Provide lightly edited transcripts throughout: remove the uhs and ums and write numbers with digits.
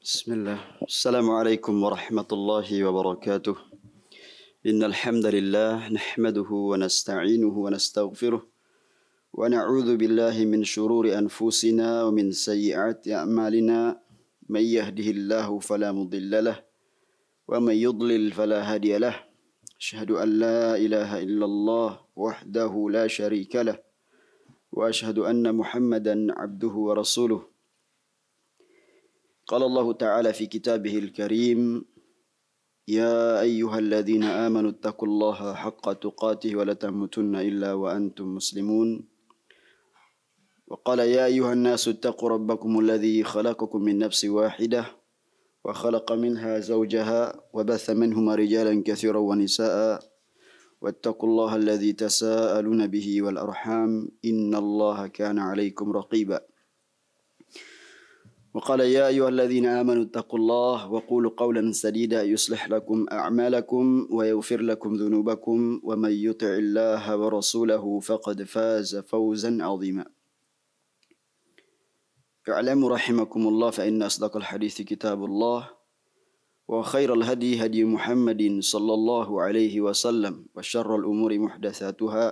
بسم الله. السلام عليكم ورحمة الله وبركاته. إن الحمد لله نحمده ونستعينه ونستغفره ونعوذ بالله من شرور أنفسنا ومن سيئات أعمالنا. من يهده الله فلا مضل له ومن يضلل فلا هادي له. أشهد أن لا إله إلا الله وحده لا شريك له وأشهد أن محمدا عبده ورسوله. قال الله تعالى في كتابه الكريم: يا أيها الذين آمنوا اتقوا الله حق تقاته ولا تموتن إلا وأنتم مسلمون. وقال: يا أيها الناس اتقوا ربكم الذي خلقكم من نفس واحدة وخلق منها زوجها وبث منهما رجالا كثيرا ونساء واتقوا الله الذي تساءلون به والأرحام إن الله كان عليكم رقيبا. وقال: يا أيها الذين آمنوا اتقوا الله وقولوا قولا سديدا يصلح لكم أعمالكم ويغفر لكم ذنوبكم ومن يطع الله ورسوله فقد فاز فوزا عظيما. اعلموا رحمكم الله فإن أصدق الحديث كتاب الله وخير الهدي هدي محمد صلى الله عليه وسلم وشر الأمور محدثاتها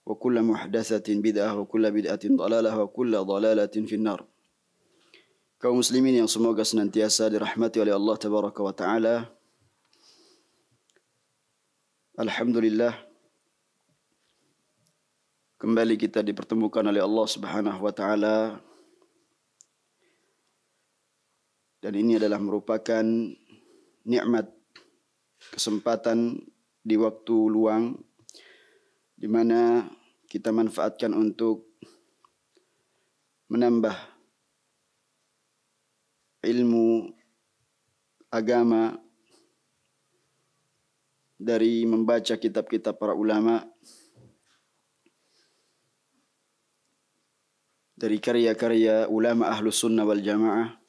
وكل محدثة بدعة وكل بدعة ضلالة وكل ضلالة في النار. Kaum muslimin yang semoga senantiasa dirahmati oleh Allah Tabaraka wa Ta'ala. Alhamdulillah, kembali kita dipertemukan oleh Allah Subhanahu wa Ta'ala. Dan ini adalah merupakan nikmat, kesempatan di waktu luang di mana kita manfaatkan untuk menambah ilmu agama dari membaca kitab-kitab para ulama, dari karya-karya ulama Ahlus Sunnah wal Jamaah.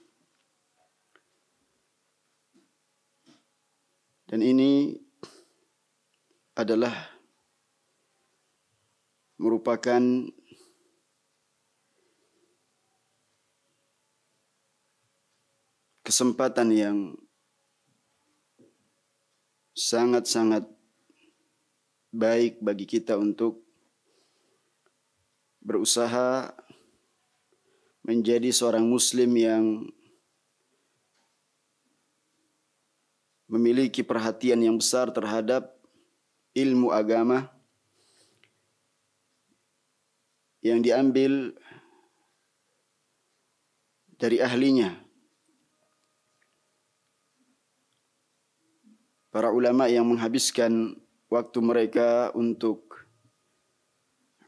Dan ini adalah merupakan kesempatan yang sangat-sangat baik bagi kita untuk berusaha menjadi seorang muslim yang memiliki perhatian yang besar terhadap ilmu agama yang diambil dari ahlinya. Para ulama yang menghabiskan waktu mereka untuk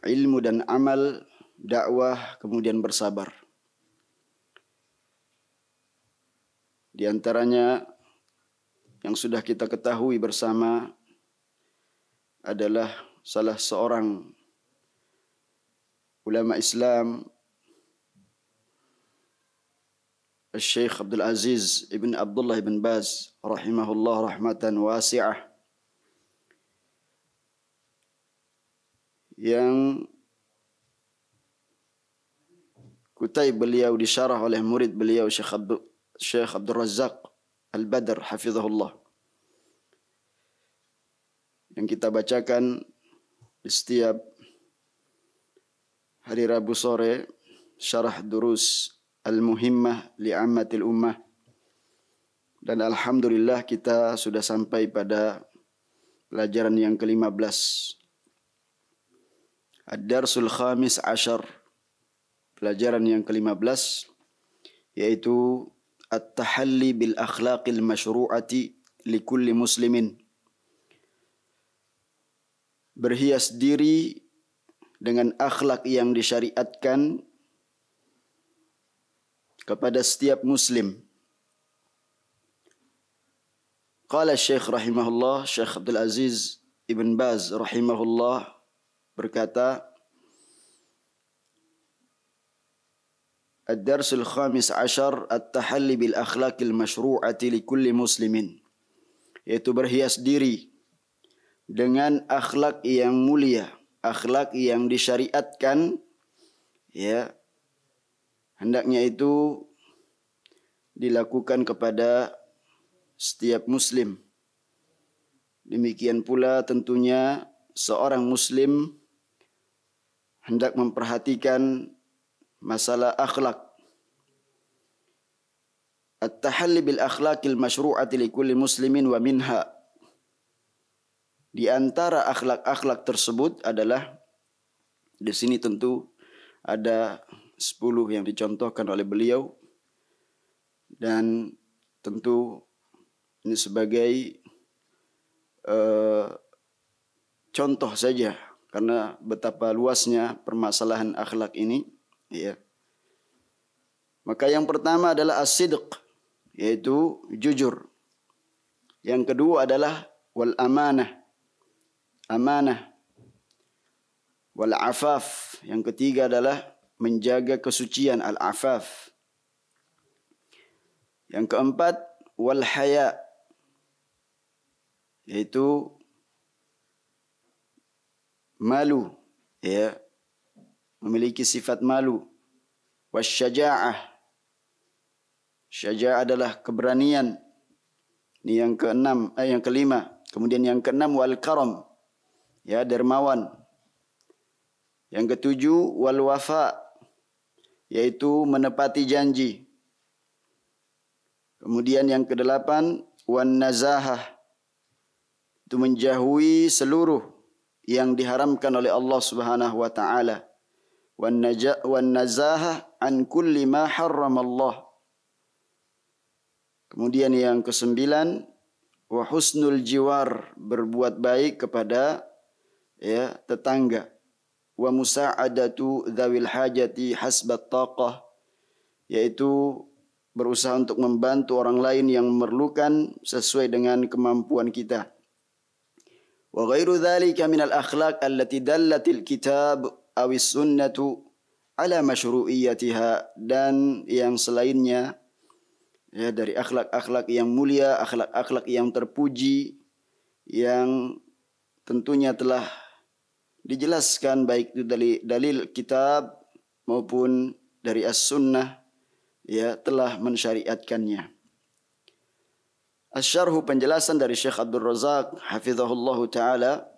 ilmu dan amal, dakwah, kemudian bersabar. Di antaranya yang sudah kita ketahui bersama adalah salah seorang ulama Islam, Syekh Abdul Aziz ibn Abdullah ibn Baz rahimahullah rahmatan wasi'ah, yang kutaib beliau disyarah oleh murid beliau Syekh Abdul Razzaq Al-Badr hafizahullah, yang kita bacakan di setiap hari Rabu sore, syarah durus Al-Muhimmah li'ammatil ummah. Dan alhamdulillah kita sudah sampai pada pelajaran yang ke-15. Ad-Darsul Khamis Ashar, pelajaran yang ke-15, yaitu At-Tahalli bil akhlaqil masyru'ati likulli muslimin. Berhias diri dengan akhlak yang disyariatkan kepada setiap muslim. Qala Syekh rahimahullah, Syekh Abdul Aziz ibn Baz rahimahullah berkata, Ad-Darsul Khamis Ashar At-Tahalli bil akhlaqil masyru'ati likulli muslimin, yaitu berhias diri dengan akhlak yang mulia, akhlak yang disyariatkan, ya, hendaknya itu dilakukan kepada setiap muslim. Demikian pula tentunya seorang muslim hendak memperhatikan masalah akhlak. At-tahalli bil akhlaqil masyru'ati li kulli muslimin wa minha. Di antara akhlak-akhlak tersebut adalah, di sini tentu ada 10 yang dicontohkan oleh beliau, dan tentu ini sebagai contoh saja karena betapa luasnya permasalahan akhlak ini, ya. Maka yang pertama adalah as-sidq, yaitu jujur. Yang kedua adalah wal amanah, amanah. Wal afaf, yang ketiga adalah menjaga kesucian, al afaf. Yang keempat wal haya, yaitu malu, ya, memiliki sifat malu. Wasyaja'ah, syaja'ah adalah keberanian. Ini yang keenam, yang kelima. Kemudian yang keenam wal karam, ya, dermawan. Yang ketujuh wal wafa, yaitu menepati janji. Kemudian yang kedelapan wan nazahah, itu menjauhi seluruh yang diharamkan oleh Allah Subhanahu wa taala. Wan nazahah an kulli ma harrama Allah. Kemudian yang kesembilan wa husnul jiwar, berbuat baik kepada, ya, tetangga. Wa musa'adatu dzawil hajati hasbat taqah, yaitu berusaha untuk membantu orang lain yang memerlukan sesuai dengan kemampuan kita. Wa ghairu dzalika minal akhlaq allati dallatil kitab awis sunnatu ala masyru'iyyatiha, dan yang selainnya, ya, dari akhlak-akhlak yang mulia, akhlak-akhlak yang terpuji, yang tentunya telah dijelaskan baik itu dari dalil kitab maupun dari as-sunnah, ya, telah mensyariatkannya. Asy-syarhu, penjelasan dari Syekh Abdul Razak hafizahullahu taala.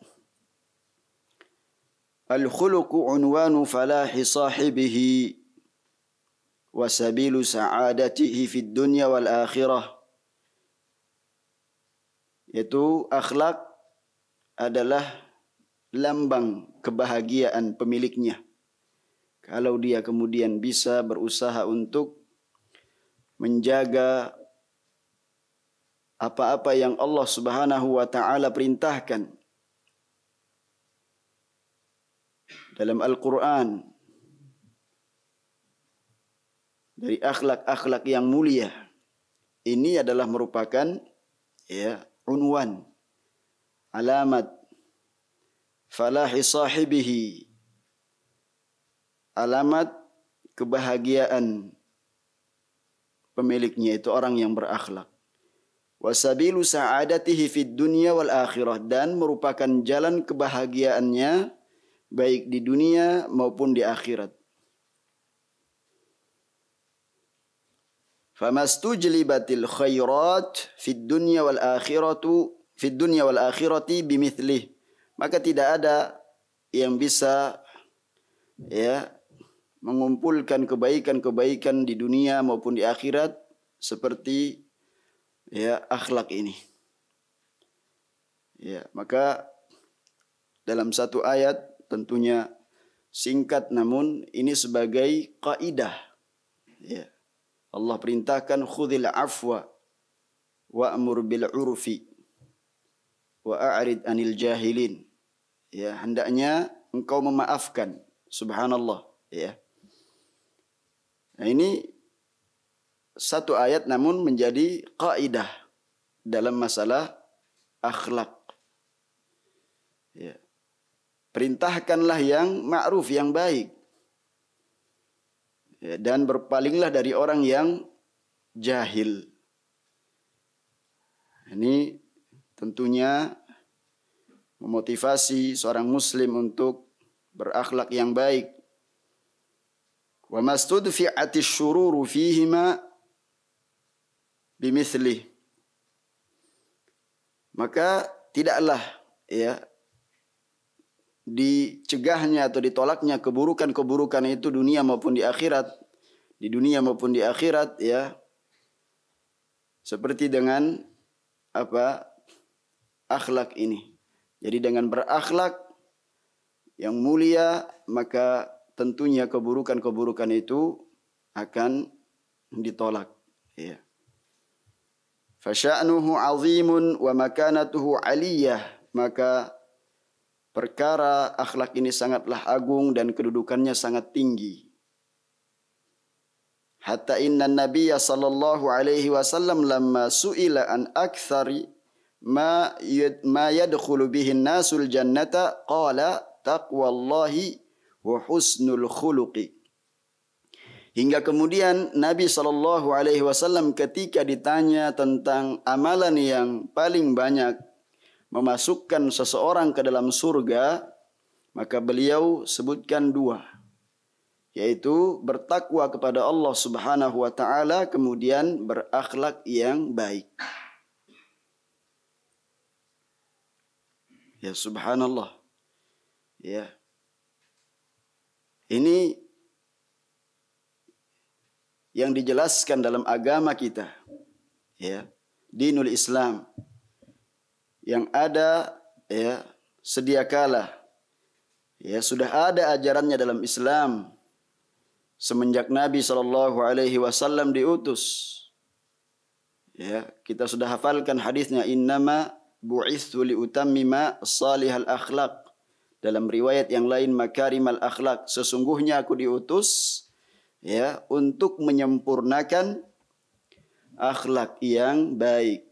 Al-khuluqu unwanu falahi sahibihi wa sabilu sa'adatihi fid dunya wal akhirah. Yaitu akhlak adalah lambang kebahagiaan pemiliknya. Kalau dia kemudian bisa berusaha untuk menjaga apa-apa yang Allah Subhanahu wa taala perintahkan dalam Al-Qur'an, dari akhlak-akhlak yang mulia, ini adalah merupakan, ya, unwan, alamat falahi sahibihi, alamat kebahagiaan pemiliknya, itu orang yang berakhlak. Wasabilu sa'adatihi fid dunya wal akhirah, dan merupakan jalan kebahagiaannya baik di dunia maupun di akhirat. Famastujlibatil khairat fid dunya wal akhirati bimithlih, maka tidak ada yang bisa, ya, mengumpulkan kebaikan-kebaikan di dunia maupun di akhirat seperti, ya, akhlak ini. Ya, maka dalam satu ayat, tentunya singkat namun ini sebagai kaidah, ya, Allah perintahkan khudhil afwa wa'mur bil urfi wa a'rid anil jahilin. Ya, hendaknya engkau memaafkan. Subhanallah, ya. Nah, ini satu ayat namun menjadi kaidah dalam masalah akhlak. Ya. Perintahkanlah yang ma'ruf, yang baik. Ya, dan berpalinglah dari orang yang jahil. Ini tentunya memotivasi seorang muslim untuk berakhlak yang baik. Wa mastudfi'atis syururu fihima bimithli. Maka tidaklah ya dicegahnya atau ditolaknya keburukan-keburukan itu dunia maupun di akhirat, di dunia maupun di akhirat ya, seperti dengan apa, akhlak ini. Jadi dengan berakhlak yang mulia maka tentunya keburukan-keburukan itu akan ditolak ya. Fasya'nuhu 'azimun wa makanatuhu 'aliyah, maka perkara akhlak ini sangatlah agung dan kedudukannya sangat tinggi. Hatta inna Nabiyya sallallahu alaihi wasallam lamma su'ila an aktsari ma yadkhulu bihi an-nasul jannata qala taqwallahi wa husnul khuluqi. Hingga kemudian Nabi sallallahu alaihi wasallam ketika ditanya tentang amalan yang paling banyak memasukkan seseorang ke dalam surga, maka beliau sebutkan dua, yaitu bertakwa kepada Allah Subhanahu wa taala, kemudian berakhlak yang baik. Ya subhanallah. Ya. Ini yang dijelaskan dalam agama kita. Ya. Dinul Islam. Yang ada ya sedia kala ya sudah ada ajarannya dalam Islam semenjak Nabi sallallahu alaihi wasallam diutus. Ya, kita sudah hafalkan hadisnya, innama bu'itsu liutammima salihal akhlaq. Dalam riwayat yang lain makarimal akhlaq, sesungguhnya aku diutus ya untuk menyempurnakan akhlak yang baik,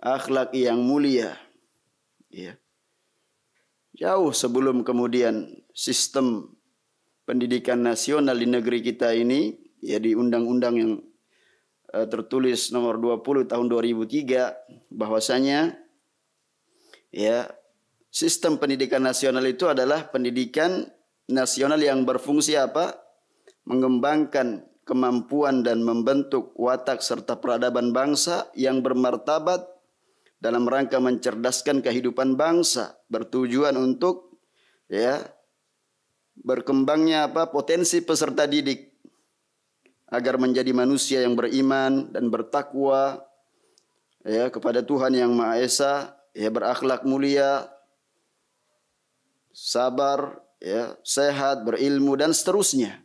akhlak yang mulia. Ya. Jauh sebelum kemudian sistem pendidikan nasional di negeri kita ini, ya di undang-undang yang tertulis nomor 20 tahun 2003, bahwasanya ya sistem pendidikan nasional itu adalah pendidikan nasional yang berfungsi apa? Mengembangkan kemampuan dan membentuk watak serta peradaban bangsa yang bermartabat dalam rangka mencerdaskan kehidupan bangsa, bertujuan untuk ya berkembangnya apa potensi peserta didik agar menjadi manusia yang beriman dan bertakwa ya kepada Tuhan yang Maha Esa, ya berakhlak mulia, sabar, ya sehat, berilmu dan seterusnya.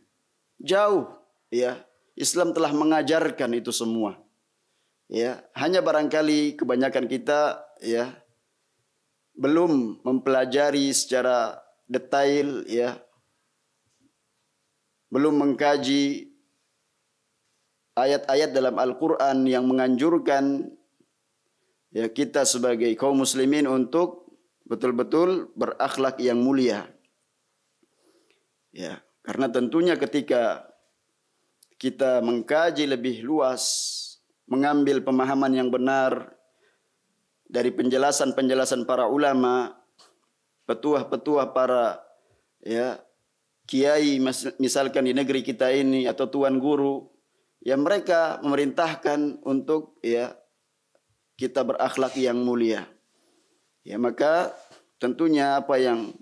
Jauh ya Islam telah mengajarkan itu semua. Ya, hanya barangkali kebanyakan kita ya belum mempelajari secara detail ya. Belum mengkaji ayat-ayat dalam Al-Qur'an yang menganjurkan ya kita sebagai kaum muslimin untuk betul-betul berakhlak yang mulia. Ya, karena tentunya ketika kita mengkaji lebih luas, mengambil pemahaman yang benar dari penjelasan-penjelasan para ulama, petuah-petuah para ya kiai misalkan di negeri kita ini atau tuan guru, ya mereka memerintahkan untuk ya kita berakhlak yang mulia. Ya maka tentunya apa yang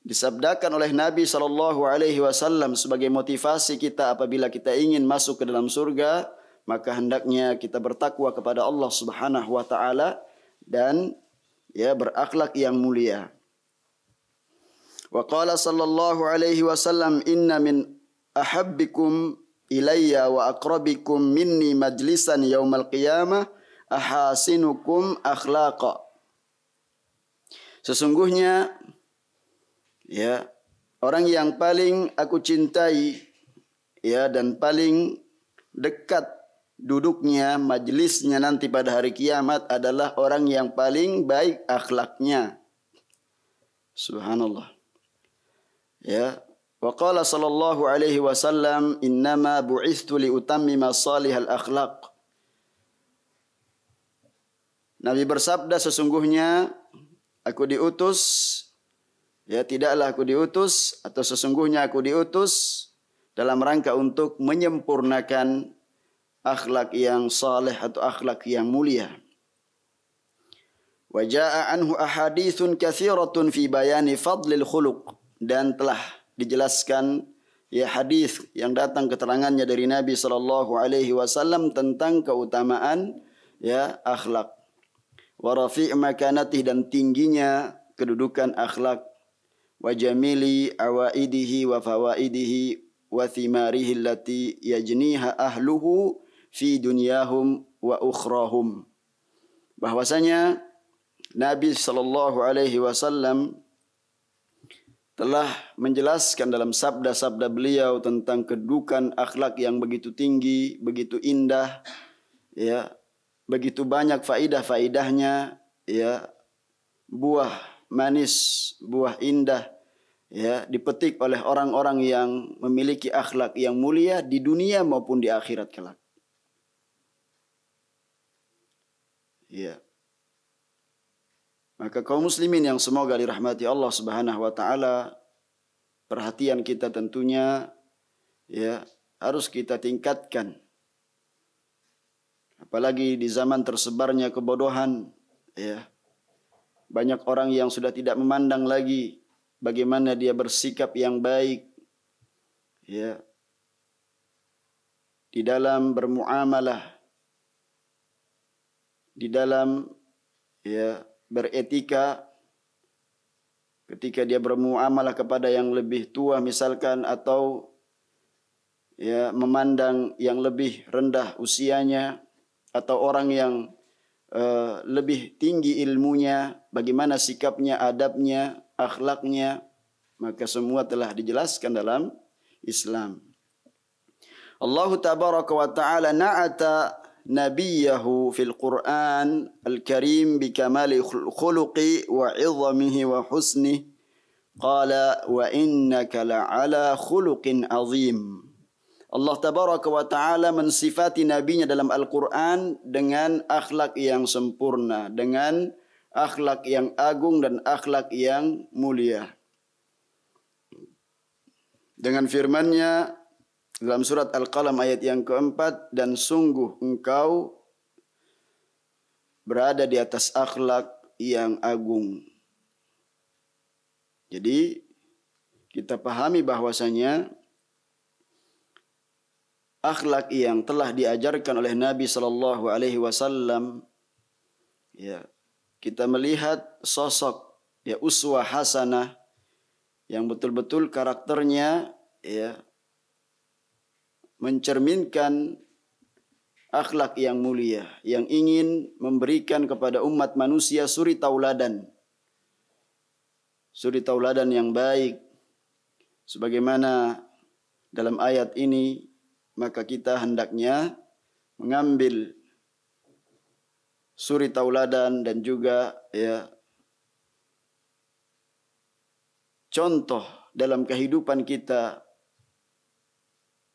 disabdakan oleh Nabi sallallahu alaihi wasallam sebagai motivasi kita apabila kita ingin masuk ke dalam surga, maka hendaknya kita bertakwa kepada Allah Subhanahu wa taala dan ya berakhlak yang mulia. Wa qala sallallahu alaihi wasallam, inna min ahabbikum ilayya wa aqrabikum minni majlisan yaumal qiyamah ahasinukum akhlaqa. Sesungguhnya ya orang yang paling aku cintai ya dan paling dekat duduknya, majlisnya nanti pada hari kiamat adalah orang yang paling baik akhlaknya. Subhanallah. Ya, wa qala sallallahu alaihi wasallam, innama bu'itstu li utammima salihal akhlaq. Nabi bersabda, sesungguhnya aku diutus, ya tidaklah aku diutus atau sesungguhnya aku diutus dalam rangka untuk menyempurnakan akhlak yang saleh atau akhlak yang mulia. Wa jaa anhu ahaditsun katsiratun fi bayani fadlil khuluq, dan telah dijelaskan ya hadis yang datang keterangannya dari Nabi sallallahu alaihi wasallam tentang keutamaan ya akhlak. Wa rafi' makanatih, dan tingginya kedudukan akhlak. Wa jamili awaidihi wa fawaidihi wa thimarihi allati yajniha ahluhu fi dunyahum wa ukhrahum. Bahwasanya Nabi sallallahu alaihi wasallam telah menjelaskan dalam sabda-sabda beliau tentang kedudukan akhlak yang begitu tinggi, begitu indah, ya, begitu banyak faidah-faidahnya, ya, buah manis, buah indah, ya, dipetik oleh orang-orang yang memiliki akhlak yang mulia di dunia maupun di akhirat kelak. Ya. Maka kaum muslimin yang semoga dirahmati Allah Subhanahu wa taala, perhatian kita tentunya ya harus kita tingkatkan. Apalagi di zaman tersebarnya kebodohan, ya. Banyak orang yang sudah tidak memandang lagi bagaimana dia bersikap yang baik, ya, di dalam bermuamalah, di dalam ya beretika ketika dia bermuamalah kepada yang lebih tua misalkan, atau ya memandang yang lebih rendah usianya, atau orang yang lebih tinggi ilmunya, bagaimana sikapnya, adabnya, akhlaknya, maka semua telah dijelaskan dalam Islam. Allah tabaraka wa ta'ala na'ata nabiyahu fil Qur'an al-Karim bikamali khuluqi wa 'idhamihi wa husnihi, qala wa innaka la'ala khuluqin 'azim. Allah tabaraka wa ta'ala mensifati nabinya dalam Al-Quran dengan akhlak yang sempurna, dengan akhlak yang agung dan akhlak yang mulia. Dengan firman-Nya dalam surat Al-Qalam ayat yang keempat, dan sungguh engkau berada di atas akhlak yang agung. Jadi kita pahami bahwasanya akhlak yang telah diajarkan oleh Nabi sallallahu alaihi wasallam, ya, kita melihat sosok ya uswah hasanah yang betul-betul karakternya ya mencerminkan akhlak yang mulia, yang ingin memberikan kepada umat manusia suri tauladan. Suri tauladan yang baik. Sebagaimana dalam ayat ini, maka kita hendaknya mengambil suri tauladan dan juga ya contoh dalam kehidupan kita.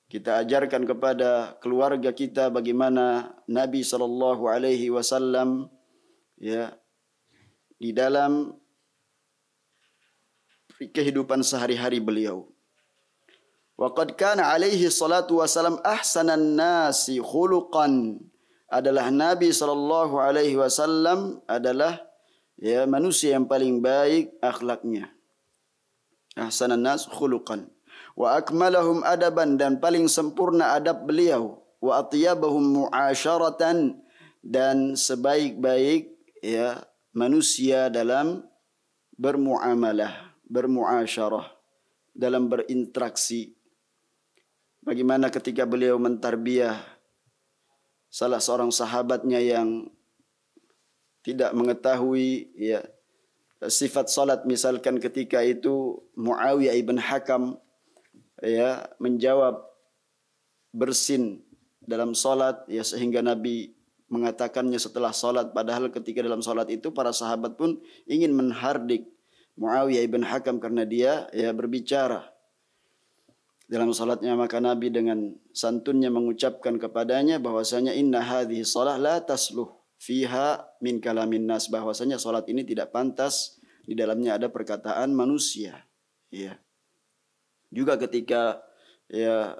Kita ajarkan kepada keluarga kita bagaimana Nabi sallallahu alaihi wasallam ya di dalam kehidupan sehari-hari beliau. Wa qad kana alaihi salatu wasalam ahsanan nasi khuluqan. Adalah Nabi sallallahu alaihi wasallam adalah ya manusia yang paling baik akhlaknya. Ahsanan nas khuluqan. Wa akmalahum adaban, dan paling sempurna adab beliau. Wa atyabahum mu'asyaratan, dan sebaik-baik ya manusia dalam bermuamalah, bermuasyarah, dalam berinteraksi. Bagaimana ketika beliau mentarbiyah salah seorang sahabatnya yang tidak mengetahui ya sifat salat, misalkan ketika itu Muawiyah ibn Hakam ya menjawab bersin dalam salat ya, sehingga Nabi mengatakannya setelah salat, padahal ketika dalam salat itu para sahabat pun ingin menghardik Muawiyah ibn Hakam karena dia ya berbicara dalam salatnya. Maka Nabi dengan santunnya mengucapkan kepadanya bahwasanya inna hadhihi shalah la tasluh fiha min kalamin nas, bahwasanya salat ini tidak pantas di dalamnya ada perkataan manusia. Ya. Juga ketika ya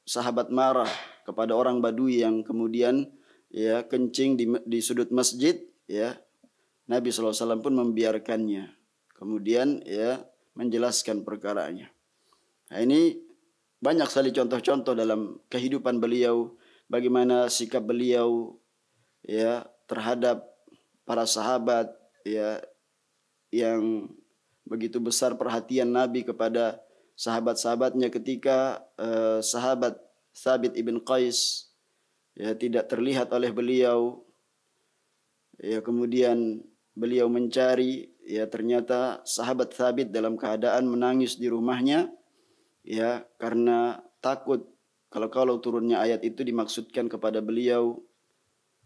sahabat marah kepada orang Badui yang kemudian ya kencing di sudut masjid, ya Nabi SAW pun membiarkannya. Kemudian ya menjelaskan perkaranya. Nah, ini banyak sekali contoh-contoh dalam kehidupan beliau, bagaimana sikap beliau ya terhadap para sahabat, ya yang begitu besar perhatian Nabi kepada sahabat-sahabatnya ketika sahabat Thabit ibn Qais ya tidak terlihat oleh beliau, ya kemudian beliau mencari, ya ternyata sahabat Thabit dalam keadaan menangis di rumahnya, ya karena takut kalau turunnya ayat itu dimaksudkan kepada beliau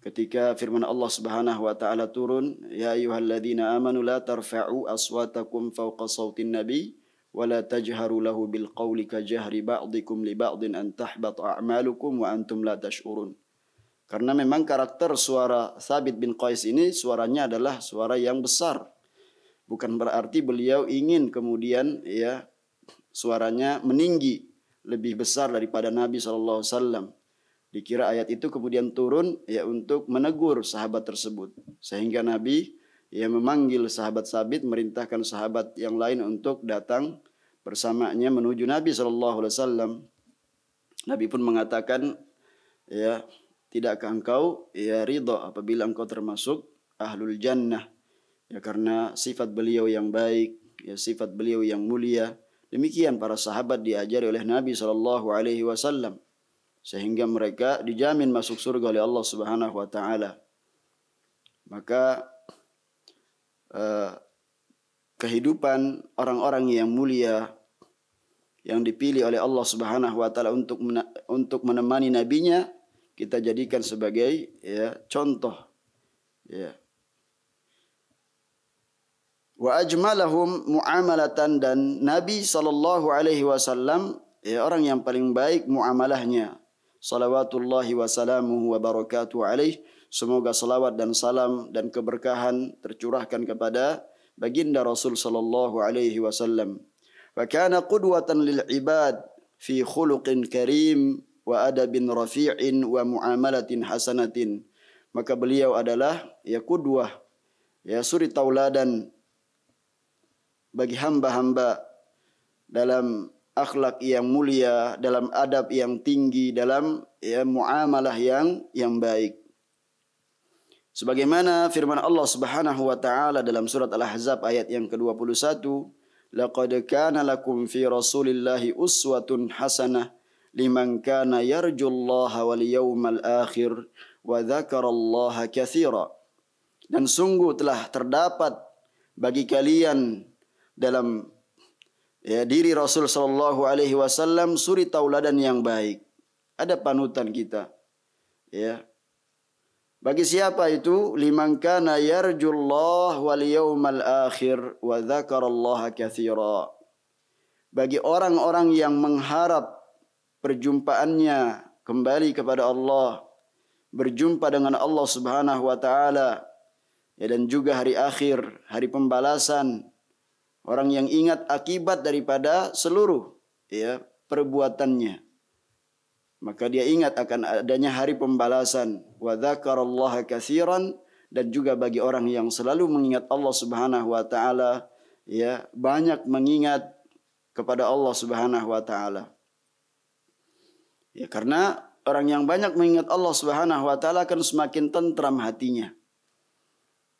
ketika firman Allah Subhanahu wa taala turun, ya ayyuhalladzina amanu la tarfa'u aswatakum fawqa sautin nabi wa la tajharu lahu bil qawli kajahri ba'dikum li ba'din an tahbata a'malukum wa antum la tash'urun. Karena memang karakter suara Thabit bin Qais ini suaranya adalah suara yang besar. Bukan berarti beliau ingin kemudian ya suaranya meninggi lebih besar daripada Nabi SAW. Dikira ayat itu kemudian turun ya untuk menegur sahabat tersebut. Sehingga Nabi ya memanggil sahabat Thabit, merintahkan sahabat yang lain untuk datang bersamanya menuju Nabi SAW. Nabi pun mengatakan, ya tidakkah engkau ya ridha apabila engkau termasuk ahlul jannah? Ya karena sifat beliau yang baik, ya sifat beliau yang mulia. Demikian para sahabat diajari oleh Nabi SAW. Sehingga mereka dijamin masuk surga oleh Allah Subhanahu wa taala. Maka kehidupan orang-orang yang mulia yang dipilih oleh Allah Subhanahu wa taala untuk menemani nabinya, kita jadikan sebagai ya contoh, ya. Wa ajmalahum muamalatan, dan Nabi SAW ya orang yang paling baik muamalahnya. Salawatullahi wa salamuhu wa barakatuh alaih. Semoga salawat dan salam dan keberkahan tercurahkan kepada baginda Rasul sallallahu alaihi wasallam. Wa kana qudwatan lil ibad fi khuluqin karim wa adabin rafi'in wa muamalatin hasanatin. Maka beliau adalah ya qudwah, ya suri tauladan bagi hamba-hamba dalam akhlak yang mulia, dalam adab yang tinggi, dalam ya muamalah yang baik. Sebagaimana firman Allah Subhanahu wa taala dalam surat Al-Ahzab ayat yang ke-21, laqad kana lakum fi Rasulillahi uswatun hasanah liman kana yarjullaha wal yawmal akhir wa dzakarallaha katsira. Dan sungguh telah terdapat bagi kalian dalam ya diri Rasul sallallahu alaihi wasallam suri tauladan yang baik. Ada panutan kita. Ya. Bagi siapa itu? Liman kana yarjullah wal yawmal akhir wa dzakarallaha katsira. Bagi orang-orang yang mengharap perjumpaannya kembali kepada Allah, berjumpa dengan Allah Subhanahu wa taala, ya, dan juga hari akhir, hari pembalasan. Orang yang ingat akibat daripada seluruh ya perbuatannya, maka dia ingat akan adanya hari pembalasan. Wa dzakarallaha katsiran, dan juga bagi orang yang selalu mengingat Allah Subhanahu wa taala, ya banyak mengingat kepada Allah Subhanahu wa taala. Ya karena orang yang banyak mengingat Allah Subhanahu wa taala akan semakin tentram hatinya.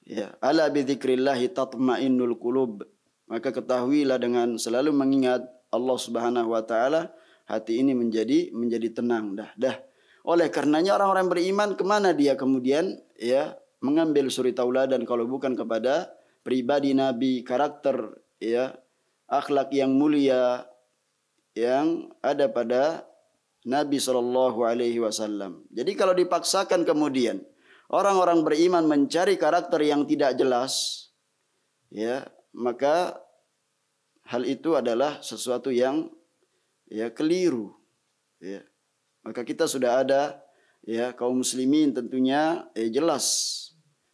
Ya, ala bi dzikrillahi tatmainnul qulub. Maka ketahuilah dengan selalu mengingat Allah Subhanahu wa taala, hati ini menjadi tenang. Dah. Oleh karenanya orang-orang beriman kemana dia kemudian ya mengambil suri tauladan kalau bukan kepada pribadi Nabi, karakter ya akhlak yang mulia yang ada pada Nabi sallallahu alaihi wasallam. Jadi kalau dipaksakan kemudian orang-orang beriman mencari karakter yang tidak jelas, ya maka hal itu adalah sesuatu yang ya keliru. Ya. Maka kita sudah ada ya kaum muslimin tentunya jelas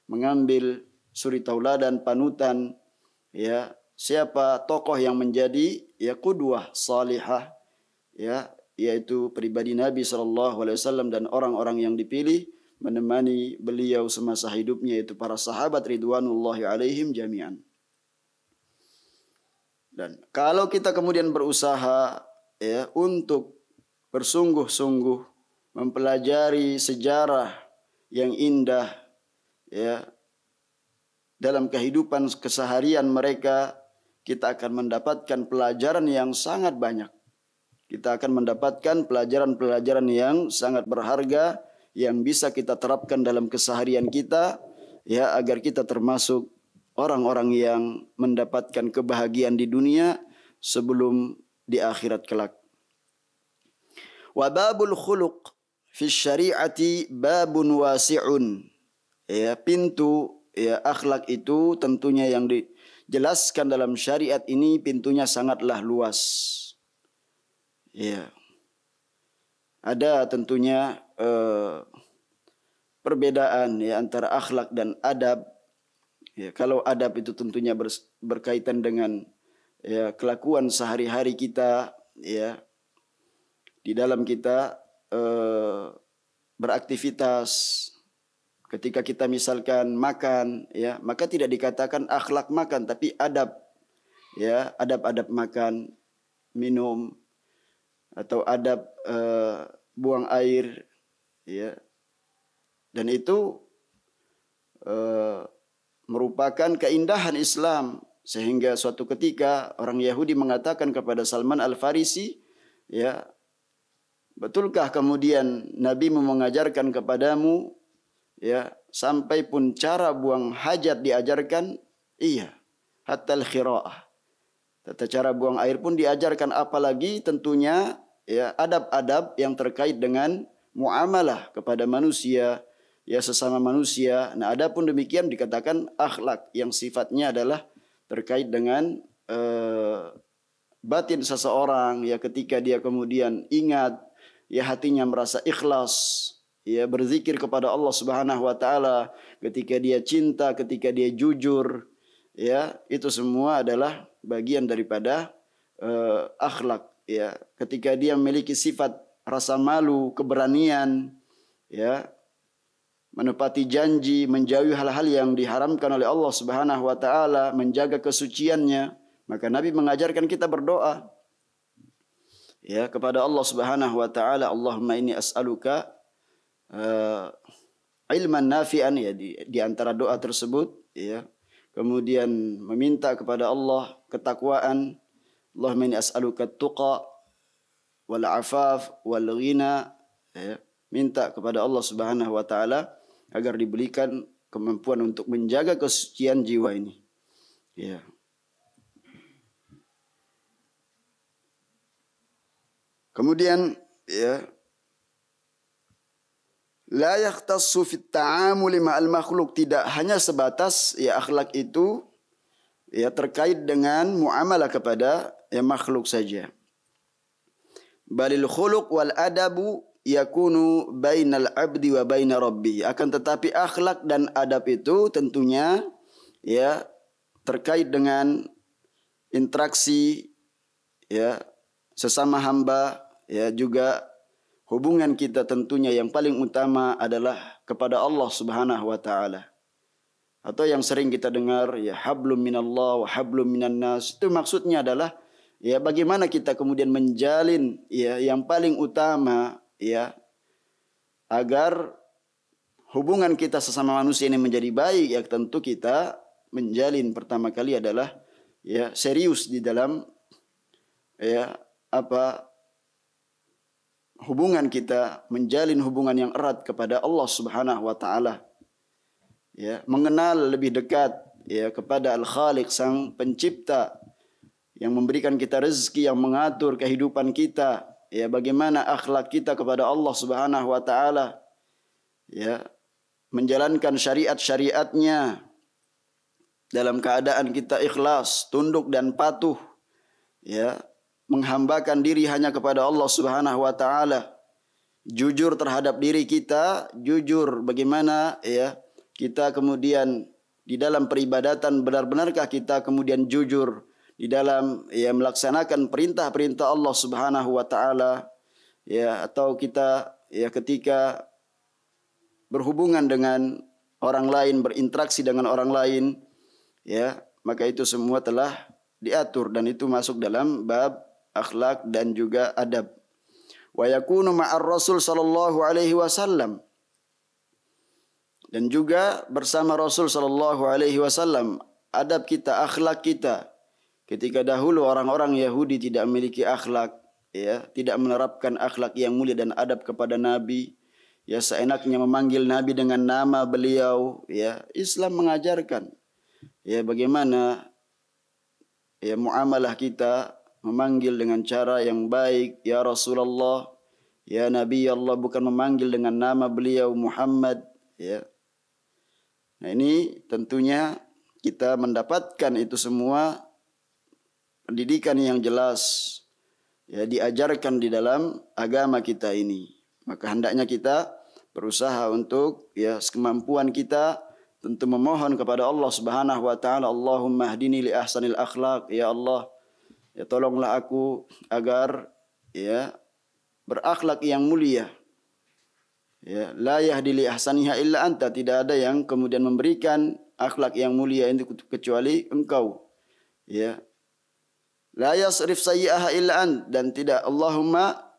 mengambil suri tauladan panutan ya siapa tokoh yang menjadi ya qudwah salihah ya yaitu pribadi Nabi SAW dan orang-orang yang dipilih menemani beliau semasa hidupnya, yaitu para sahabat ridwanullahi alaihim jami'an. Dan kalau kita kemudian berusaha ya untuk bersungguh-sungguh mempelajari sejarah yang indah ya dalam kehidupan keseharian mereka, kita akan mendapatkan pelajaran yang sangat banyak. Kita akan mendapatkan pelajaran-pelajaran yang sangat berharga yang bisa kita terapkan dalam keseharian kita ya, agar kita termasuk orang-orang yang mendapatkan kebahagiaan di dunia sebelum di akhirat kelak. Wa babul khuluq fi syari'ati babun wasi'un. Ya, pintu ya akhlak itu tentunya yang dijelaskan dalam syariat ini pintunya sangatlah luas. Ya. Ada tentunya perbedaan ya antara akhlak dan adab. Ya, kalau adab itu tentunya berkaitan dengan ya kelakuan sehari-hari kita ya di dalam kita beraktivitas. Ketika kita misalkan makan ya, maka tidak dikatakan akhlak makan tapi adab ya, adab-adab makan, minum atau adab buang air ya. Dan itu merupakan keindahan Islam, sehingga suatu ketika orang Yahudi mengatakan kepada Salman Al-Farisi ya, betulkah kemudian Nabi mengajarkan kepadamu ya sampai pun cara buang hajat diajarkan? Iya, hatta al-khira'ah, tata cara buang air pun diajarkan, apalagi tentunya ya adab-adab yang terkait dengan muamalah kepada manusia ya, sesama manusia. Nah, adapun demikian dikatakan akhlak yang sifatnya adalah terkait dengan batin seseorang ya, ketika dia kemudian ingat ya hatinya merasa ikhlas ya berzikir kepada Allah Subhanahu wa taala, ketika dia cinta, ketika dia jujur ya, itu semua adalah bagian daripada akhlak ya. Ketika dia memiliki sifat rasa malu, keberanian ya, menepati janji, menjauhi hal-hal yang diharamkan oleh Allah Subhanahu wa taala, menjaga kesuciannya, maka Nabi mengajarkan kita berdoa ya kepada Allah Subhanahu wa taala, Allahumma inni as'aluka ilman nafi'an ya, di antara doa tersebut ya. Kemudian meminta kepada Allah ketakwaan, Allahumma inni as'aluka tuqa wal afaf wal ghina ya. Minta kepada Allah Subhanahu wa taala agar diberikan kemampuan untuk menjaga kesucian jiwa ini. Ya. Kemudian ya, la yakhtassu fit ta'amuli ma'al makhluk, tidak hanya sebatas ya akhlak itu ya terkait dengan muamalah kepada ya makhluk saja. Balil khuluq wal adabu yakunu bainal abdi wa baina rabbih. Akan tetapi akhlak dan adab itu tentunya ya terkait dengan interaksi ya sesama hamba ya, juga hubungan kita tentunya yang paling utama adalah kepada Allah Subhanahu wa taala. Atau yang sering kita dengar ya hablum minallah wa hablum minan nas, itu maksudnya adalah ya bagaimana kita kemudian menjalin ya yang paling utama ya agar hubungan kita sesama manusia ini menjadi baik. Ya tentu kita menjalin pertama kali adalah ya serius di dalam ya hubungan kita, menjalin hubungan yang erat kepada Allah Subhanahu wa taala. Ya, mengenal lebih dekat ya kepada Al-Khaliq, sang pencipta yang memberikan kita rezeki, yang mengatur kehidupan kita. Ya, bagaimana akhlak kita kepada Allah Subhanahu wa taala. Ya, menjalankan syariat-syariatnya dalam keadaan kita ikhlas, tunduk dan patuh. Ya, menghambakan diri hanya kepada Allah Subhanahu wa taala. Jujur terhadap diri kita, jujur bagaimana ya kita kemudian di dalam peribadatan, benar-benarkah kita kemudian jujur di dalam ya melaksanakan perintah-perintah Allah Subhanahu wa taala ya, atau kita ya ketika berhubungan dengan orang lain, berinteraksi dengan orang lain, ya, maka itu semua telah diatur dan itu masuk dalam bab akhlak dan juga adab. Wa yakunu ma'ar Rasul sallallahu alaihi wasallam, dan juga bersama Rasul sallallahu alaihi wasallam. Adab kita, akhlak kita. Ketika dahulu orang-orang Yahudi tidak memiliki akhlak, ya, tidak menerapkan akhlak yang mulia dan adab kepada Nabi, ya, seenaknya memanggil Nabi dengan nama beliau, ya. Islam mengajarkan, ya, bagaimana, ya, muamalah kita, memanggil dengan cara yang baik, ya Rasulullah, ya Nabi Allah, bukan memanggil dengan nama beliau Muhammad, ya. Nah, ini tentunya kita mendapatkan itu semua pendidikan yang jelas, ya, diajarkan di dalam agama kita ini. Maka hendaknya kita berusaha untuk, ya, sekemampuan kita tentu memohon kepada Allah Subhanahu wa taala, Allahumma hdini li ahsanil akhlaq, ya Allah, ya tolonglah aku agar, ya, berakhlak yang mulia. Ya, la yahdi li ahsaniha illa anta, tidak ada yang kemudian memberikan akhlak yang mulia itu kecuali Engkau. Ya. La yasrif sayyi'aha illa ant, dan tidak, Allahumma,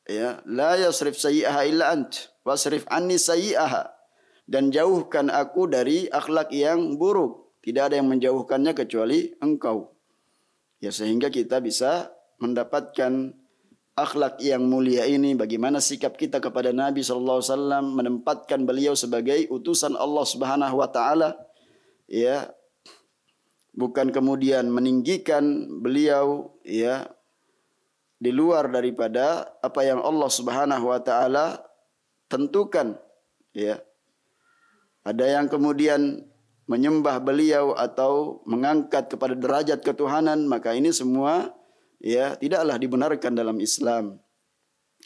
ya, la yasrif sayyi'aha illa ant wasrif anni sayyi'aha, dan jauhkan aku dari akhlak yang buruk, tidak ada yang menjauhkannya kecuali Engkau. Ya, sehingga kita bisa mendapatkan akhlak yang mulia ini. Bagaimana sikap kita kepada Nabi sallallahu alaihi wasallam, menempatkan beliau sebagai utusan Allah Subhanahu wa taala, ya, bukan kemudian meninggikan beliau, ya, di luar daripada apa yang Allah Subhanahu wa taala tentukan, ya. Ada yang kemudian menyembah beliau atau mengangkat kepada derajat ketuhanan, maka ini semua, ya, tidaklah dibenarkan dalam Islam.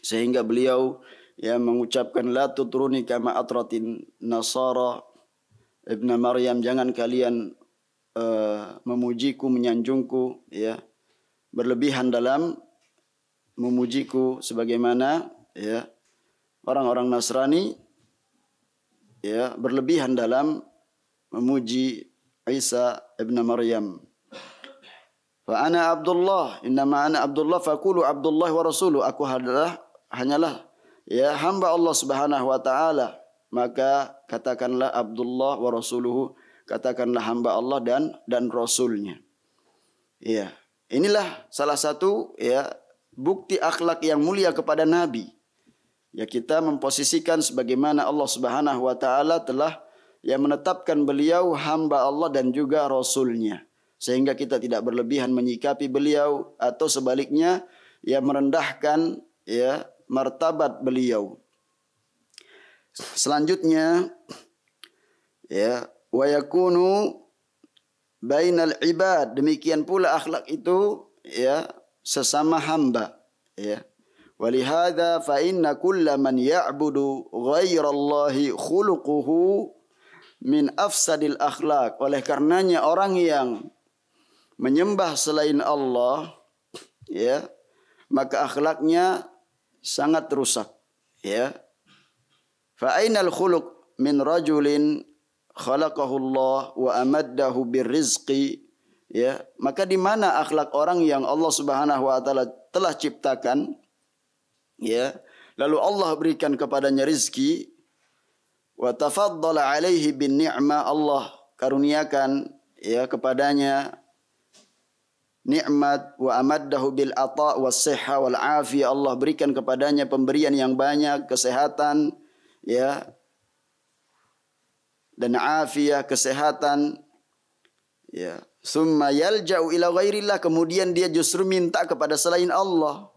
Sehingga beliau, ya, mengucapkan la tutruni kama atratin nasara ibn Maryam, jangan kalian memujiku, menyanjungku, ya, berlebihan dalam memujiku sebagaimana, ya, orang-orang Nasrani, ya, berlebihan dalam memuji Isa ibn Maryam. Fa ana Abdullah, innama ana Abdullah faqulu Abdullah wa rasuluh, aku hanyalah, ya, hamba Allah Subhanahu wa taala, maka katakanlah Abdullah wa rasuluhu, katakanlah hamba Allah dan rasulnya. Ya, inilah salah satu, ya, bukti akhlak yang mulia kepada Nabi. Ya, kita memposisikan sebagaimana Allah Subhanahu wa taala telah, ya, menetapkan beliau hamba Allah dan juga rasulnya. Sehingga kita tidak berlebihan menyikapi beliau atau sebaliknya, ya, merendahkan, ya, martabat beliau. Selanjutnya, ya, wa yakunu bainal ibad, demikian pula akhlak itu, ya, sesama hamba, ya. Walihada fa inna kulla man ya'budu ghairallahi khuluquhu min afsadil akhlak, oleh karenanya orang yang menyembah selain Allah, ya, maka akhlaknya sangat rusak, ya. Fa ainal khuluq min rajulin khalaqahu Allah wa amaddahu birrizqi, ya, maka di mana akhlak orang yang Allah Subhanahu wa taala telah ciptakan, ya, lalu Allah berikan kepadanya rizki, wa tafaddala alaihi bin ni'mah, Allah karuniakan, ya, kepadanya nikmat, wa amaddahu bil ata' was sihha wal afiyah, Allah berikan kepadanya pemberian yang banyak, kesehatan, ya, dan afiyah, kesehatan, ya. Summa yalja'u ila ghairillah, kemudian dia justru minta kepada selain Allah,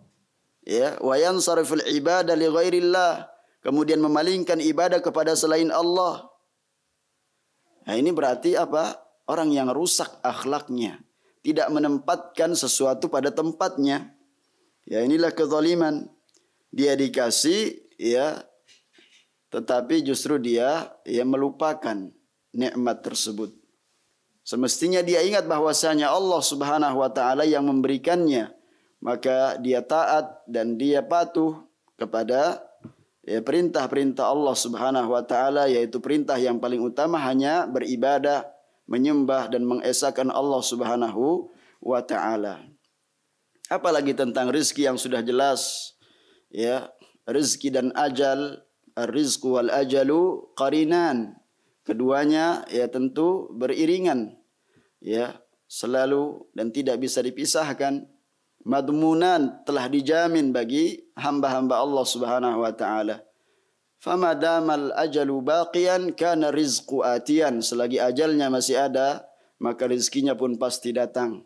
ya. Wa yansariful ibadah li ghairillah, kemudian memalingkan ibadah kepada selain Allah. Nah, ini berarti apa? Orang yang rusak akhlaknya, tidak menempatkan sesuatu pada tempatnya. Ya, inilah kezaliman. Dia dikasih, ya, tetapi justru dia, ya, melupakan nikmat tersebut. Semestinya dia ingat bahwasanya Allah Subhanahu wa taala yang memberikannya, maka dia taat dan dia patuh kepada perintah-perintah Allah Subhanahu wa taala, yaitu perintah yang paling utama hanya beribadah, menyembah dan mengesahkan Allah Subhanahu wa taala. Apalagi tentang rizki yang sudah jelas, ya, rizki dan ajal, ar-rizqu wal ajalu qarinan. Keduanya ya tentu beriringan, ya, selalu dan tidak bisa dipisahkan. Madmunan, telah dijamin bagi hamba-hamba Allah Subhanahu wa taala. Fama damal ajalu baqiyan kana rizqu atiyan. Selagi ajalnya masih ada, maka rizkinya pun pasti datang.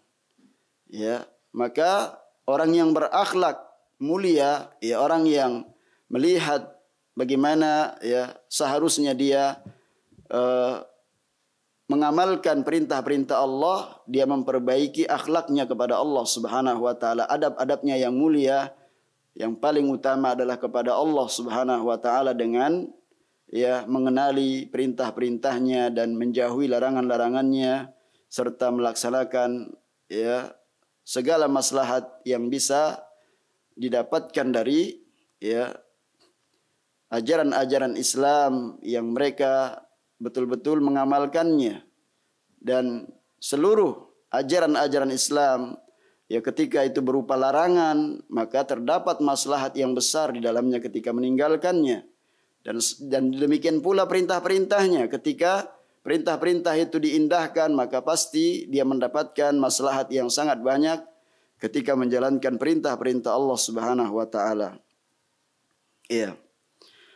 Ya, maka orang yang berakhlak mulia, ya, orang yang melihat bagaimana ya seharusnya dia mengamalkan perintah-perintah Allah, dia memperbaiki akhlaknya kepada Allah Subhanahu wa taala, adab-adabnya yang mulia, yang paling utama adalah kepada Allah Subhanahu wa taala dengan ya mengenali perintah-perintahnya dan menjauhi larangan-larangannya, serta melaksanakan ya segala maslahat yang bisa didapatkan dari ya ajaran-ajaran Islam yang mereka betul-betul mengamalkannya. Dan seluruh ajaran-ajaran Islam ya ketika itu berupa larangan, maka terdapat maslahat yang besar di dalamnya ketika meninggalkannya. Dan demikian pula perintah-perintahnya, ketika perintah-perintah itu diindahkan, maka pasti dia mendapatkan maslahat yang sangat banyak ketika menjalankan perintah-perintah Allah Subhanahu wa taala. Iya.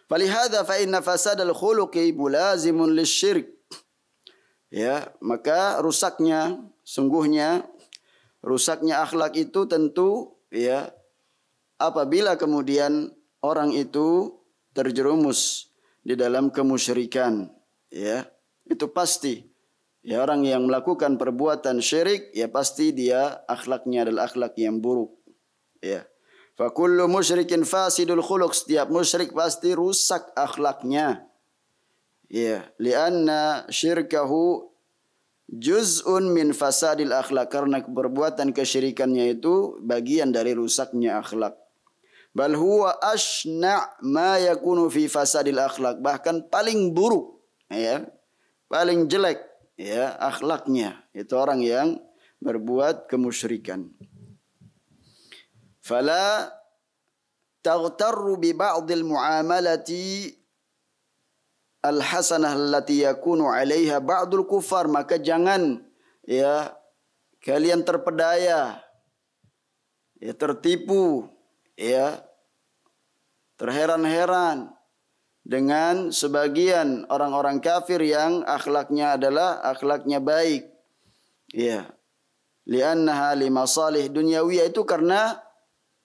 Falihada fa inna fasadal khuluqi mulazimun lisyirk. Ya, maka sungguhnya rusaknya akhlak itu tentu ya apabila kemudian orang itu terjerumus di dalam kemusyrikan, ya. Itu pasti. Ya, orang yang melakukan perbuatan syirik ya pasti dia akhlaknya adalah akhlak yang buruk. Ya. Fa kullu musyrikin fasidul khuluq, setiap musyrik pasti rusak akhlaknya. Ya, lianna syirkahu juz'un min fasadil akhlak, karena perbuatan kesyirikannya itu bagian dari rusaknya akhlak. Bal huwa ashna' ma yakunu fi fasadil akhlak, bahkan paling buruk ya, paling jelek ya akhlaknya itu orang yang berbuat kemusyrikan. Fala taghtarru bi ba'dil muamalati al-hasanah allati yakunu 'alaiha ba'dul kufar, maka jangan ya kalian terpedaya, ya tertipu, ya terheran-heran dengan sebagian orang-orang kafir yang akhlaknya adalah akhlaknya baik. Ya. Li'annaha limasalih dunyawiyah, itu karena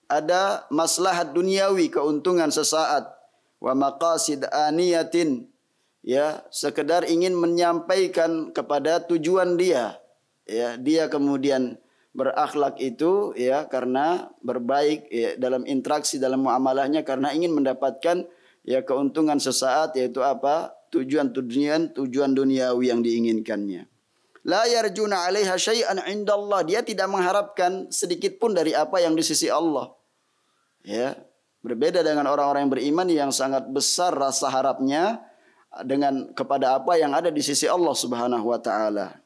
ada maslahat duniawi, keuntungan sesaat, wa maqasid aniyatin, ya sekedar ingin menyampaikan kepada tujuan dia, ya dia kemudian berakhlak itu ya karena berbaik ya, dalam interaksi dalam muamalahnya karena ingin mendapatkan ya keuntungan sesaat, yaitu apa? Tujuan duniawi yang diinginkannya. La yarjuna 'alaiha syai'an 'indallah, dia tidak mengharapkan sedikit pun dari apa yang di sisi Allah. Ya, berbeda dengan orang-orang yang beriman yang sangat besar rasa harapnya dengan kepada apa yang ada di sisi Allah Subhanahu wa taala.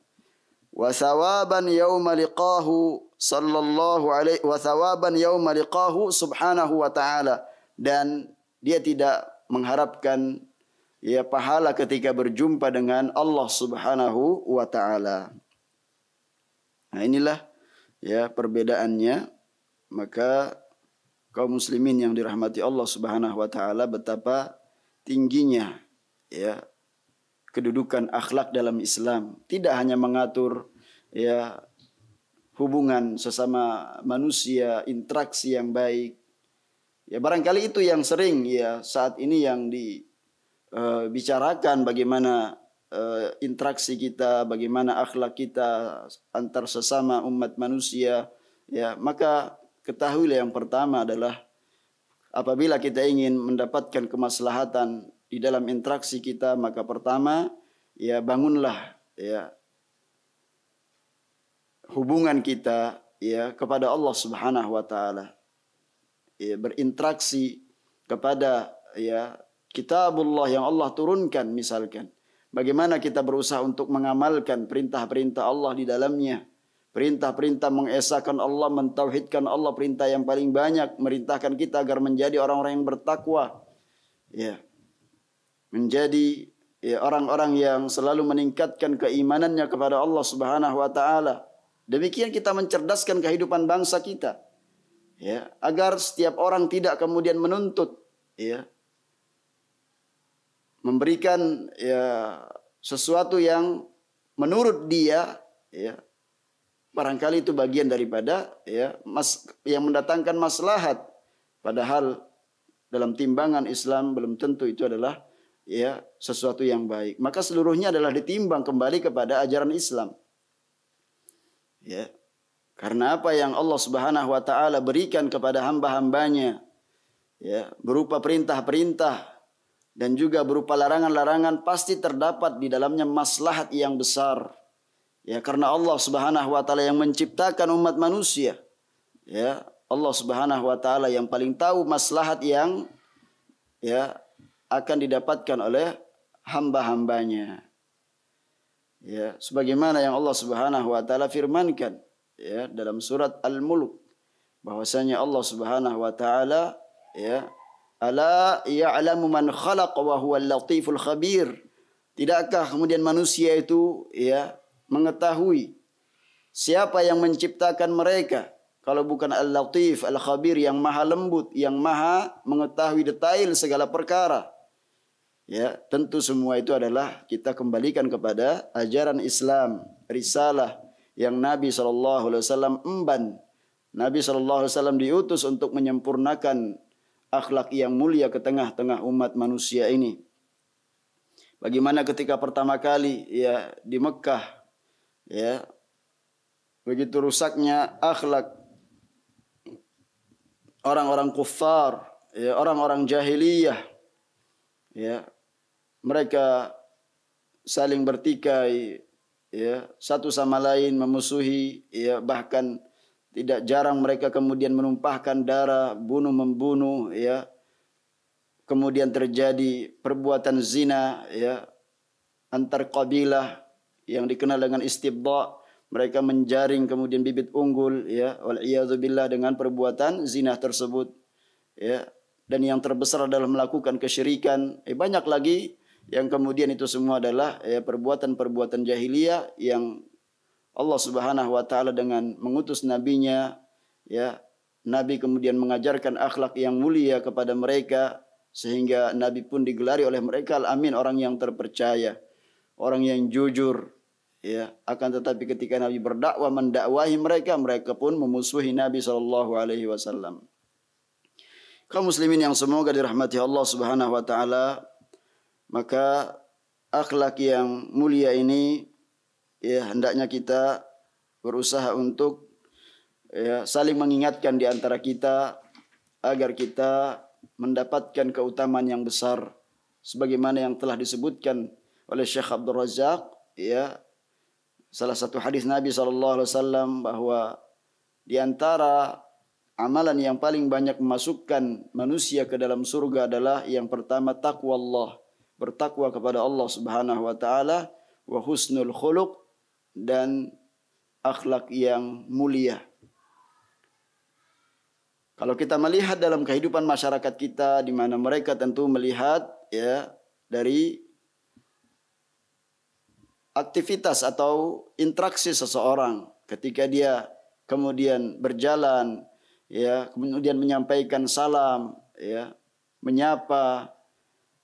Wa thawaban yauma liqahu sallallahu alaihi wa thawaban yauma liqahu subhanahu wa taala, dan dia tidak mengharapkan ya pahala ketika berjumpa dengan Allah Subhanahu wa taala. Nah, inilah ya perbedaannya. Maka kaum muslimin yang dirahmati Allah Subhanahu wa taala, betapa tingginya ya kedudukan akhlak dalam Islam. Tidak hanya mengatur ya hubungan sesama manusia, interaksi yang baik. Ya barangkali itu yang sering ya saat ini yang dibicarakan, bagaimana interaksi kita, bagaimana akhlak kita antar sesama umat manusia. Ya, maka ketahuilah yang pertama adalah apabila kita ingin mendapatkan kemaslahatan di dalam interaksi kita, maka pertama ya bangunlah ya hubungan kita ya kepada Allah Subhanahu wa taala. Ya, berinteraksi kepada ya kitabullah yang Allah turunkan misalkan. Bagaimana kita berusaha untuk mengamalkan perintah-perintah Allah di dalamnya. Perintah-perintah mengesahkan Allah, mentauhidkan Allah, perintah yang paling banyak merintahkan kita agar menjadi orang-orang yang bertakwa. Ya. Menjadi ya orang-orang yang selalu meningkatkan keimanannya kepada Allah Subhanahu wa taala. Demikian kita mencerdaskan kehidupan bangsa kita. Ya, agar setiap orang tidak kemudian menuntut ya memberikan ya sesuatu yang menurut dia ya barangkali itu bagian daripada ya yang mendatangkan maslahat, padahal dalam timbangan Islam belum tentu itu adalah ya sesuatu yang baik. Maka seluruhnya adalah ditimbang kembali kepada ajaran Islam. Ya. Karena apa yang Allah Subhanahu wa taala berikan kepada hamba-hambanya ya berupa perintah-perintah dan juga berupa larangan-larangan pasti terdapat di dalamnya maslahat yang besar. Ya, karena Allah Subhanahu wa taala yang menciptakan umat manusia. Ya, Allah Subhanahu wa taala yang paling tahu maslahat yang ya akan didapatkan oleh hamba-hambanya. Ya, sebagaimana yang Allah Subhanahu wa taala firmankan ya dalam surat Al-Mulk bahwasanya Allah Subhanahu wa taala ya ala ya'lamu man khalaq wa huwal latiful khabir. Tidakkah kemudian manusia itu ya mengetahui siapa yang menciptakan mereka kalau bukan Al-Latif Al-Khabir yang maha lembut, yang maha mengetahui detail segala perkara. Ya, tentu semua itu adalah kita kembalikan kepada ajaran Islam, risalah yang Nabi SAW emban. Nabi SAW diutus untuk menyempurnakan akhlak yang mulia ke tengah-tengah umat manusia ini. Bagaimana ketika pertama kali ya di Mekah ya begitu rusaknya akhlak orang-orang kufar, ya orang-orang jahiliyah. Ya, mereka saling bertikai ya satu sama lain memusuhi ya bahkan tidak jarang mereka kemudian menumpahkan darah, bunuh-membunuh ya. Kemudian terjadi perbuatan zina ya antar kabilah yang dikenal dengan istibda. Mereka menjaring kemudian bibit unggul ya wal iyadzubillah dengan perbuatan zina tersebut. Ya, dan yang terbesar adalah melakukan kesyirikan. Banyak lagi yang kemudian itu semua adalah ya perbuatan-perbuatan jahiliyah yang Allah Subhanahu wa taala dengan mengutus nabinya ya nabi kemudian mengajarkan akhlak yang mulia kepada mereka sehingga nabi pun digelari oleh mereka al-amin, orang yang terpercaya, orang yang jujur ya. Akan tetapi ketika nabi berdakwah mendakwahi mereka, mereka pun memusuhi Nabi sallallahu alaihi wasallam. Kaum muslimin yang semoga dirahmati Allah Subhanahu wa taala, maka akhlak yang mulia ini ya hendaknya kita berusaha untuk ya saling mengingatkan di antara kita agar kita mendapatkan keutamaan yang besar sebagaimana yang telah disebutkan oleh Syekh Abdul Razak ya salah satu hadis Nabi sallallahu alaihi wasallam bahwa di antara amalan yang paling banyak memasukkan manusia ke dalam surga adalah yang pertama takwa Allah, bertakwa kepada Allah Subhanahu wa taala, wa husnul khuluq, dan akhlak yang mulia. Kalau kita melihat dalam kehidupan masyarakat kita di mana mereka tentu melihat ya dari aktivitas atau interaksi seseorang ketika dia kemudian berjalan ya kemudian menyampaikan salam ya menyapa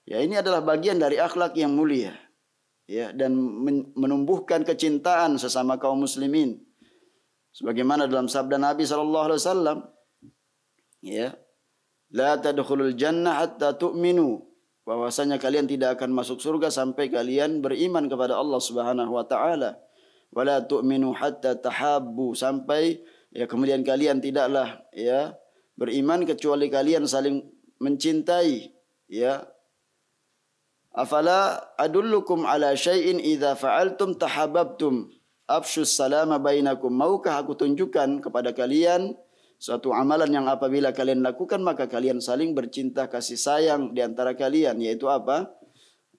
ya ini adalah bagian dari akhlak yang mulia. Ya, dan menumbuhkan kecintaan sesama kaum muslimin sebagaimana dalam sabda Nabi sallallahu alaihi wasallam ya la tadkhulul jannah hatta tu'minu, bahwasanya kalian tidak akan masuk surga sampai kalian beriman kepada Allah Subhanahu wa taala, wala tu'minu hatta tahabbu, sampai ya kemudian kalian tidaklah ya beriman kecuali kalian saling mencintai ya. Afala adullukum ala syai'in idza fa'altum tahabbtum, afshus salama bainakum. Maukah aku tunjukkan kepada kalian suatu amalan yang apabila kalian lakukan maka kalian saling bercinta kasih sayang di antara kalian, yaitu apa?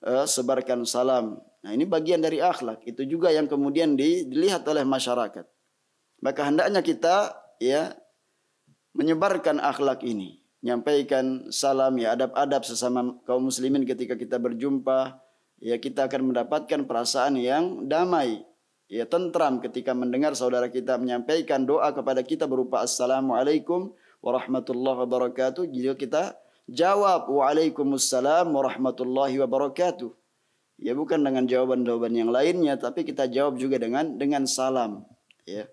Sebarkan salam. Nah, ini bagian dari akhlak. Itu juga yang kemudian dilihat oleh masyarakat. Maka hendaknya kita ya menyebarkan akhlak ini, menyampaikan salam, ya adab-adab sesama kaum muslimin ketika kita berjumpa, ya kita akan mendapatkan perasaan yang damai, ya tentram ketika mendengar saudara kita menyampaikan doa kepada kita berupa assalamualaikum warahmatullahi wabarakatuh. Jadi kita jawab waalaikumsalam warahmatullahi wabarakatuh. Ya bukan dengan jawaban-jawaban yang lainnya, tapi kita jawab juga dengan salam, ya.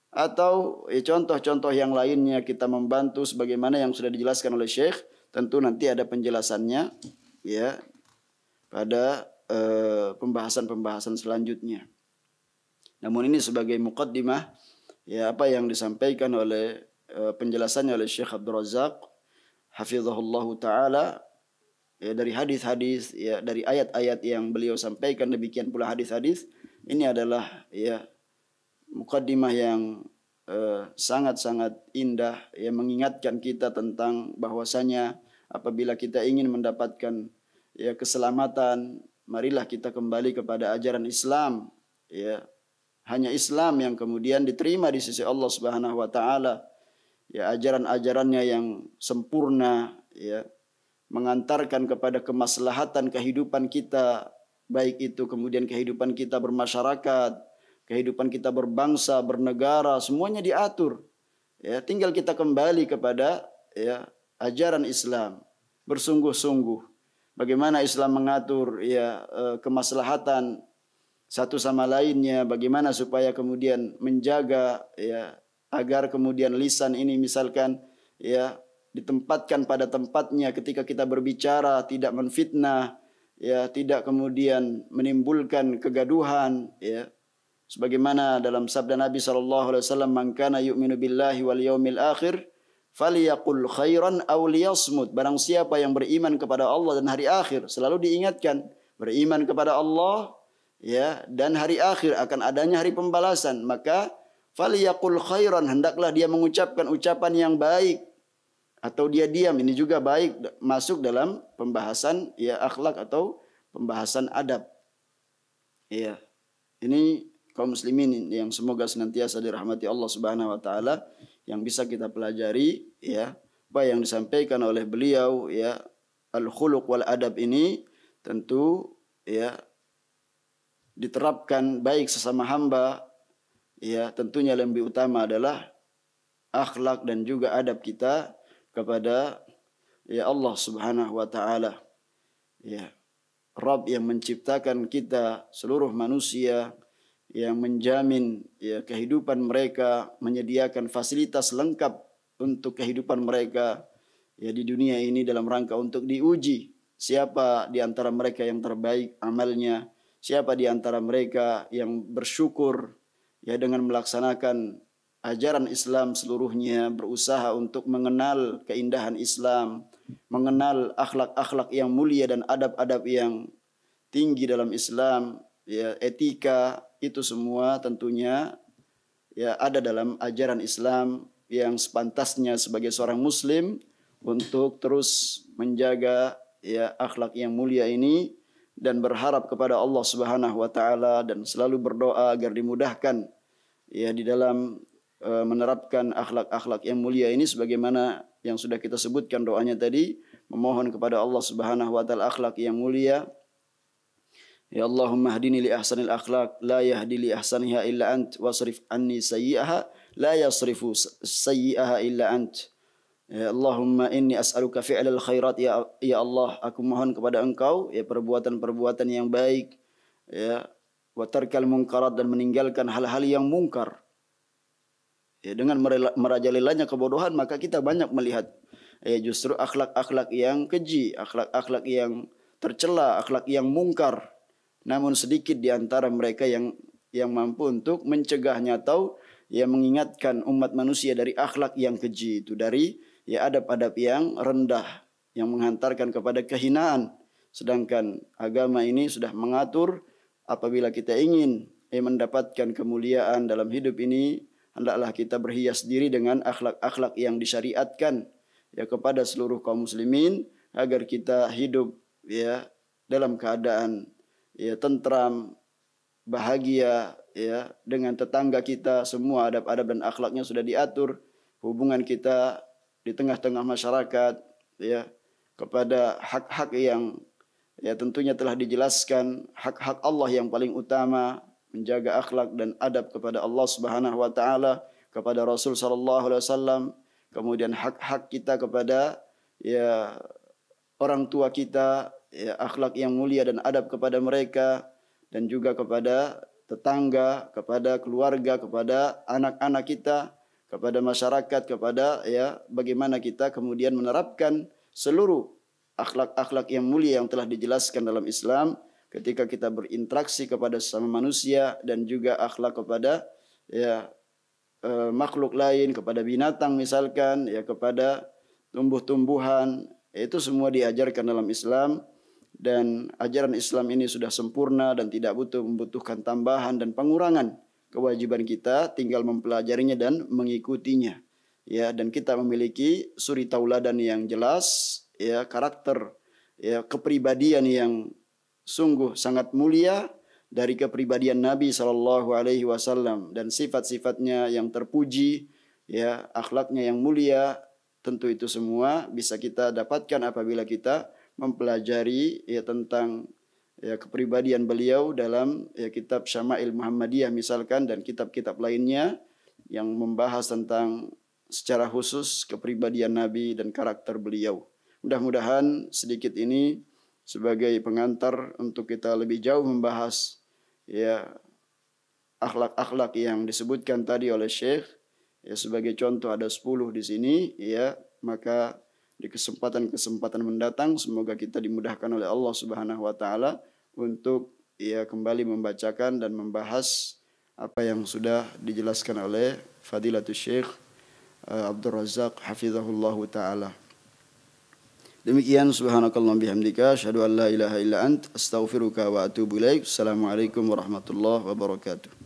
Atau contoh-contoh yang lainnya kita membantu sebagaimana yang sudah dijelaskan oleh Syekh. Tentu nanti ada penjelasannya ya pada pembahasan-pembahasan selanjutnya. Namun ini sebagai muqaddimah ya apa yang disampaikan oleh penjelasannya oleh Syekh Abdul Razak hafizahullahu taala ya, dari hadis-hadis ya, dari ayat-ayat yang beliau sampaikan, demikian pula hadis-hadis. Ini adalah ya mukaddimah yang sangat-sangat indah yang mengingatkan kita tentang bahwasanya apabila kita ingin mendapatkan ya keselamatan, marilah kita kembali kepada ajaran Islam ya. Hanya Islam yang kemudian diterima di sisi Allah Subhanahu wa taala. Ya ajaran-ajarannya yang sempurna ya mengantarkan kepada kemaslahatan kehidupan kita, baik itu kemudian kehidupan kita bermasyarakat, kehidupan kita berbangsa, bernegara, semuanya diatur. Ya, tinggal kita kembali kepada ya ajaran Islam, bersungguh-sungguh. Bagaimana Islam mengatur ya kemaslahatan satu sama lainnya, bagaimana supaya kemudian menjaga ya agar kemudian lisan ini misalkan ya ditempatkan pada tempatnya ketika kita berbicara, tidak menfitnah, ya tidak kemudian menimbulkan kegaduhan, ya. Sebagaimana dalam sabda Nabi SAW, "Man kana yu'minu billahi wal yaumil akhir, falyaqul khairan aw liyasmut." Barang siapa yang beriman kepada Allah dan hari akhir, selalu diingatkan, beriman kepada Allah ya dan hari akhir akan adanya hari pembalasan, maka falyaqul khairan, hendaklah dia mengucapkan ucapan yang baik atau dia diam. Ini juga baik, masuk dalam pembahasan ya akhlak atau pembahasan adab. Ya. Ini kaum muslimin yang semoga senantiasa dirahmati Allah Subhanahu wa taala, yang bisa kita pelajari ya apa yang disampaikan oleh beliau ya, al-khuluq wal adab ini tentu ya diterapkan baik sesama hamba ya, tentunya lebih utama adalah akhlak dan juga adab kita kepada ya Allah Subhanahu wa taala. Ya, Rabb yang menciptakan kita seluruh manusia, yang menjamin ya kehidupan mereka, menyediakan fasilitas lengkap untuk kehidupan mereka ya di dunia ini dalam rangka untuk diuji siapa di antara mereka yang terbaik amalnya, siapa di antara mereka yang bersyukur ya dengan melaksanakan ajaran Islam seluruhnya, berusaha untuk mengenal keindahan Islam, mengenal akhlak-akhlak yang mulia dan adab-adab yang tinggi dalam Islam, ya etika, itu semua tentunya ya ada dalam ajaran Islam yang sepantasnya sebagai seorang muslim untuk terus menjaga ya akhlak yang mulia ini dan berharap kepada Allah Subhanahu wa taala dan selalu berdoa agar dimudahkan ya di dalam menerapkan akhlak-akhlak yang mulia ini, sebagaimana yang sudah kita sebutkan doanya tadi, memohon kepada Allah Subhanahu wa taala akhlak yang mulia. Ya Allahumma hdini li ahsanil akhlaq la yahdi li ahsaniha illa ant wasrif anni sayyi'aha la yasrifu sayyi'aha illa ant. Ya Allahumma inni as'aluka fi'lal khairat, ya Allah aku mohon kepada Engkau ya perbuatan-perbuatan yang baik ya, wa tarkal munkarat, dan meninggalkan hal-hal yang mungkar. Ya, dengan merajalelanya kebodohan maka kita banyak melihat justru akhlak-akhlak yang keji, akhlak-akhlak yang tercela, akhlak yang mungkar. Namun sedikit di antara mereka yang mampu untuk mencegahnya atau yang mengingatkan umat manusia dari akhlak yang keji itu, dari ya adab-adab yang rendah yang menghantarkan kepada kehinaan. Sedangkan agama ini sudah mengatur apabila kita ingin mendapatkan kemuliaan dalam hidup ini, hendaklah kita berhias diri dengan akhlak-akhlak yang disyariatkan ya kepada seluruh kaum muslimin, agar kita hidup ya dalam keadaan ya tentram, bahagia ya dengan tetangga kita. Semua adab-adab dan akhlaknya sudah diatur. Hubungan kita di tengah-tengah masyarakat ya kepada hak-hak yang ya tentunya telah dijelaskan, hak-hak Allah yang paling utama, menjaga akhlak dan adab kepada Allah Subhanahu wa taala, kepada Rasul sallallahu alaihi wasallam, kemudian hak-hak kita kepada ya orang tua kita, ya akhlak yang mulia dan adab kepada mereka, dan juga kepada tetangga, kepada keluarga, kepada anak-anak kita, kepada masyarakat, kepada ya bagaimana kita kemudian menerapkan seluruh akhlak-akhlak yang mulia yang telah dijelaskan dalam Islam ketika kita berinteraksi kepada sesama manusia, dan juga akhlak kepada ya makhluk lain, kepada binatang misalkan, ya kepada tumbuh-tumbuhan. Itu semua diajarkan dalam Islam, dan ajaran Islam ini sudah sempurna dan tidak membutuhkan tambahan dan pengurangan. Kewajiban kita tinggal mempelajarinya dan mengikutinya. Ya, dan kita memiliki suri tauladan yang jelas, ya karakter, ya kepribadian yang sungguh sangat mulia dari kepribadian Nabi sallallahu alaihi wasallam, dan sifat-sifatnya yang terpuji, ya akhlaknya yang mulia. Tentu itu semua bisa kita dapatkan apabila kita mempelajari ya tentang ya kepribadian beliau dalam ya kitab Syama'il Muhammadiyah misalkan, dan kitab-kitab lainnya yang membahas tentang secara khusus kepribadian Nabi dan karakter beliau. Mudah-mudahan sedikit ini sebagai pengantar untuk kita lebih jauh membahas ya akhlak-akhlak yang disebutkan tadi oleh Syekh. Ya sebagai contoh ada 10 di sini ya, maka di kesempatan-kesempatan mendatang semoga kita dimudahkan oleh Allah Subhanahu wa taala untuk ya kembali membacakan dan membahas apa yang sudah dijelaskan oleh Fadilatul Syekh Abdul Razak hafizahullahu taala. Demikian, subhanakallahumma bihamdika asyhadu an la ilaha illa ant astaghfiruka wa atubu ilaik. Assalamualaikum warahmatullahi wabarakatuh.